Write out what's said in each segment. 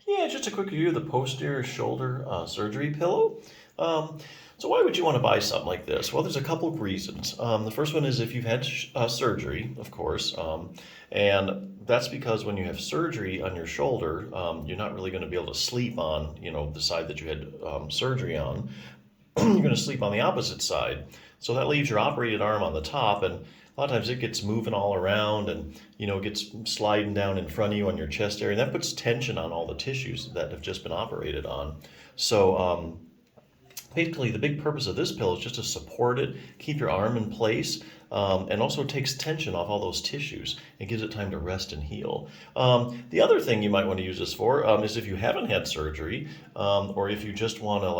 Yeah, just a quick review of the posterior shoulder surgery pillow. Um, so why would you want to buy something like this? Well, there's a couple of reasons. The first one is if you've had surgery, of course, and that's because when you have surgery on your shoulder, you're not really going to be able to sleep on, the side that you had surgery on. You're going to sleep on the opposite side. So that leaves your operated arm on the top, and a lot of times it gets moving all around and gets sliding down in front of you on your chest area. And that puts tension on all the tissues that have just been operated on. So basically, the big purpose of this pillow is just to support it, keep your arm in place, and also takes tension off all those tissues and gives it time to rest and heal. The other thing you might want to use this for is if you haven't had surgery, or if you just want to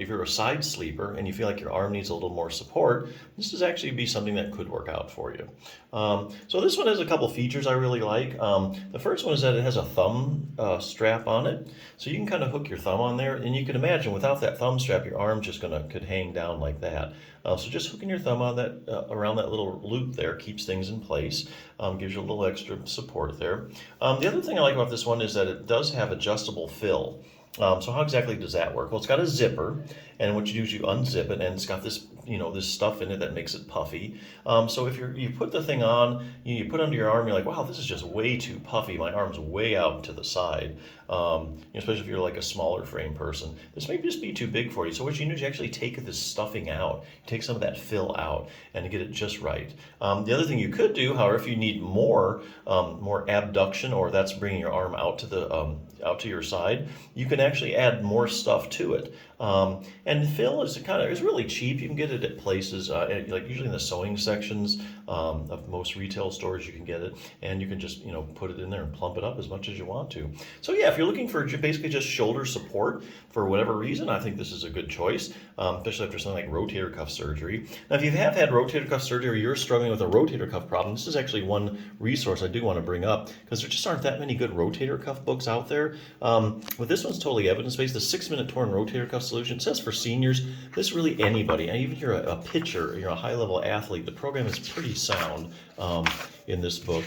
if you're a side sleeper and you feel like your arm needs a little more support, this is actually be something that could work out for you. So this one has a couple features I really like. The first one is that it has a thumb strap on it, so you can kind of hook your thumb on there, and you can imagine without that thumb strap, your arm just could hang down like that. So just hooking your thumb on that around that little loop there keeps things in place, gives you a little extra support there. The other thing I like about this one is that it does have adjustable fill. So how exactly does that work? Well, it's got a zipper, and what you do is you unzip it, and it's got this, this stuff in it that makes it puffy. So if you put the thing on, you put it under your arm, you're like, wow, this is just way too puffy. My arm's way out to the side. Especially if you're like a smaller frame person, this may just be too big for you. So what you do is you actually take this stuffing out, you take some of that fill out, and to get it just right. The other thing you could do, however, if you need more abduction, or that's bringing your arm out to your side, you can actually add more stuff to it. And fill is really cheap. You can get it at places like usually in the sewing sections of most retail stores. You can get it, and you can just put it in there and plump it up as much as you want to. So yeah, if you're looking for basically just shoulder support for whatever reason, I think this is a good choice, especially after something like rotator cuff surgery. Now, if you have had rotator cuff surgery or you're struggling with a rotator cuff problem, this is actually one resource I do want to bring up, because there just aren't that many good rotator cuff books out there. But this one's totally evidence-based. The 6-Minute Torn Rotator Cuff Solution. It says for seniors. This is really anybody. And even if you're a pitcher, you're a high-level athlete, the program is pretty sound in this book.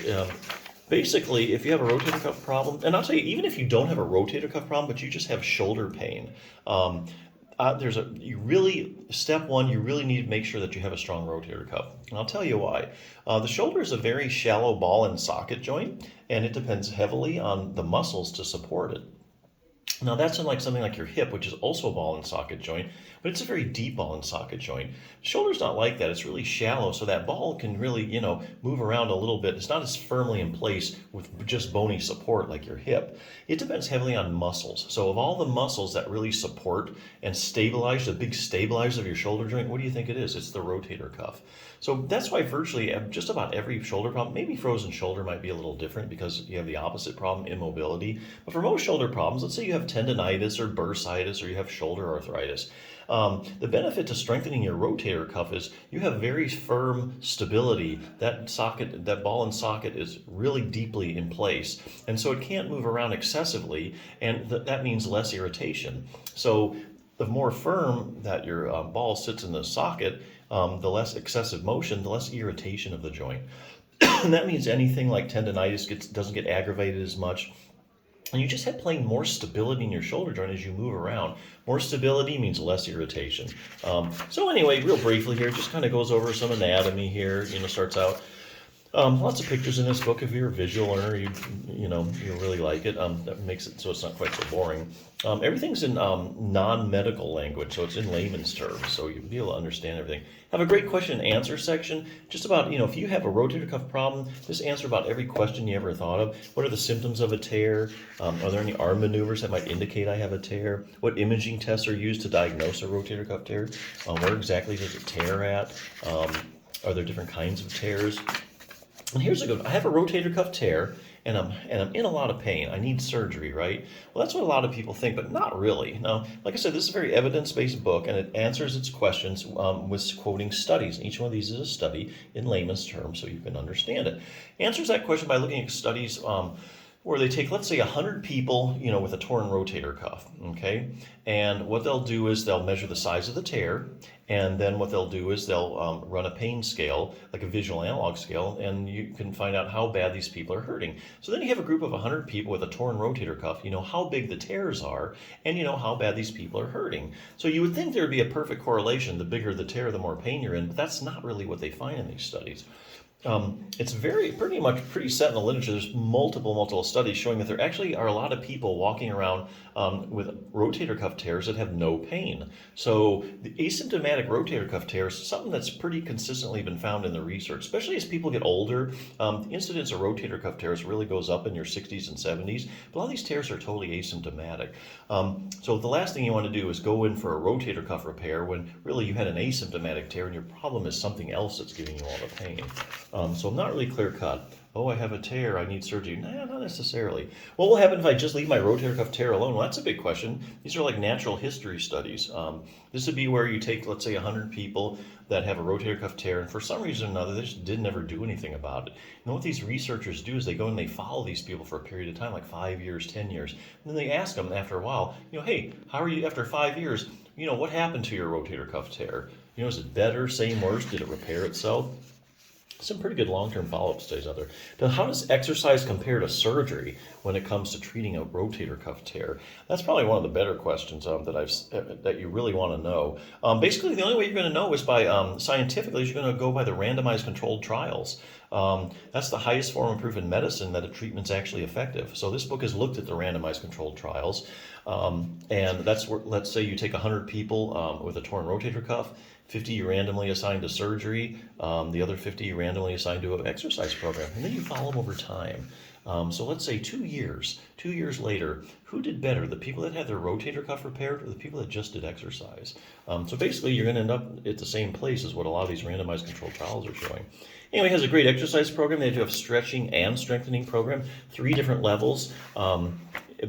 Basically, if you have a rotator cuff problem, and I'll tell you, even if you don't have a rotator cuff problem, but you just have shoulder pain, step one, you really need to make sure that you have a strong rotator cuff. And I'll tell you why. The shoulder is a very shallow ball and socket joint, and it depends heavily on the muscles to support it. Now that's unlike something like your hip, which is also a ball and socket joint, but it's a very deep ball and socket joint. Shoulder's not like that. It's really shallow, so that ball can really, move around a little bit. It's not as firmly in place with just bony support like your hip. It depends heavily on muscles. So of all the muscles that really support and stabilize, the big stabilizer of your shoulder joint, what do you think it is? It's the rotator cuff. So that's why virtually just about every shoulder problem, maybe frozen shoulder might be a little different because you have the opposite problem, immobility. But for most shoulder problems, let's say you have tendonitis or bursitis or you have shoulder arthritis. The benefit to strengthening your rotator cuff is you have very firm stability. That ball and socket is really deeply in place, and so it can't move around excessively, and that means less irritation. So the more firm that your ball sits in the socket, the less excessive motion, the less irritation of the joint. And that means anything like tendonitis doesn't get aggravated as much. And you just have plain more stability in your shoulder joint as you move around. More stability means less irritation. So anyway, real briefly here, just kind of goes over some anatomy here. Starts out. Lots of pictures in this book. If you're a visual learner, you'll really like it. That makes it so it's not quite so boring. Everything's in non-medical language, so it's in layman's terms, so you'll be able to understand everything. Have a great question and answer section, just about, if you have a rotator cuff problem, just answer about every question you ever thought of. What are the symptoms of a tear? Are there any arm maneuvers that might indicate I have a tear? What imaging tests are used to diagnose a rotator cuff tear? Where exactly does it tear at? Are there different kinds of tears? And here's a good one. I have a rotator cuff tear, and I'm in a lot of pain. I need surgery, right? Well, that's what a lot of people think, but not really. Now, like I said, this is a very evidence-based book, and it answers its questions with quoting studies. And each one of these is a study in layman's terms, so you can understand it. Answers that question by looking at studies where they take, let's say, 100 people, with a torn rotator cuff, okay? And what they'll do is they'll measure the size of the tear, and then what they'll do is they'll run a pain scale, like a visual analog scale, and you can find out how bad these people are hurting. So then you have a group of 100 people with a torn rotator cuff, you know how big the tears are, and you know how bad these people are hurting. So you would think there would be a perfect correlation. The bigger the tear, the more pain you're in, but that's not really what they find in these studies. It's pretty set in the literature. There's multiple studies showing that there actually are a lot of people walking around with rotator cuff tears that have no pain. So the asymptomatic rotator cuff tear is something that's pretty consistently been found in the research, especially as people get older. The incidence of rotator cuff tears really goes up in your 60s and 70s, but a lot of these tears are totally asymptomatic. So the last thing you want to do is go in for a rotator cuff repair when really you had an asymptomatic tear and your problem is something else that's giving you all the pain. So I'm not really clear cut. Oh, I have a tear, I need surgery. Nah, not necessarily. What will happen if I just leave my rotator cuff tear alone? Well, that's a big question. These are like natural history studies. This would be where you take, let's say, 100 people that have a rotator cuff tear, and for some reason or another, they just did never do anything about it. And what these researchers do is they go and they follow these people for a period of time, like 5 years, 10 years. And then they ask them after a while, hey, how are you after 5 years? What happened to your rotator cuff tear? Is it better, same, worse? Did it repair itself? Some pretty good long-term follow-up studies out there. Now, how does exercise compare to surgery when it comes to treating a rotator cuff tear? That's probably one of the better questions that you really want to know. Basically, the only way you're going to know is by scientifically, you're going to go by the randomized controlled trials. That's the highest form of proof in medicine that a treatment's actually effective. So this book has looked at the randomized controlled trials, and that's where, let's say you take 100 people with a torn rotator cuff, 50 you randomly assigned to surgery, the other 50 you randomly assigned to an exercise program, and then you follow them over time. So let's say 2 years. 2 years later, who did better, the people that had their rotator cuff repaired or the people that just did exercise? So basically, you're going to end up at the same place as what a lot of these randomized controlled trials are showing. Anyway, it has a great exercise program. They do have stretching and strengthening program, 3 different levels.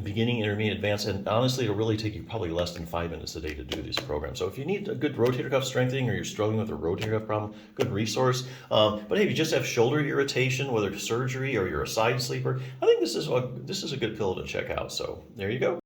Beginning, intermediate, advanced, and honestly, it'll really take you probably less than 5 minutes a day to do this program. So if you need a good rotator cuff strengthening or you're struggling with a rotator cuff problem, good resource. But hey, if you just have shoulder irritation, whether it's surgery or you're a side sleeper, I think this is a good pill to check out. So there you go.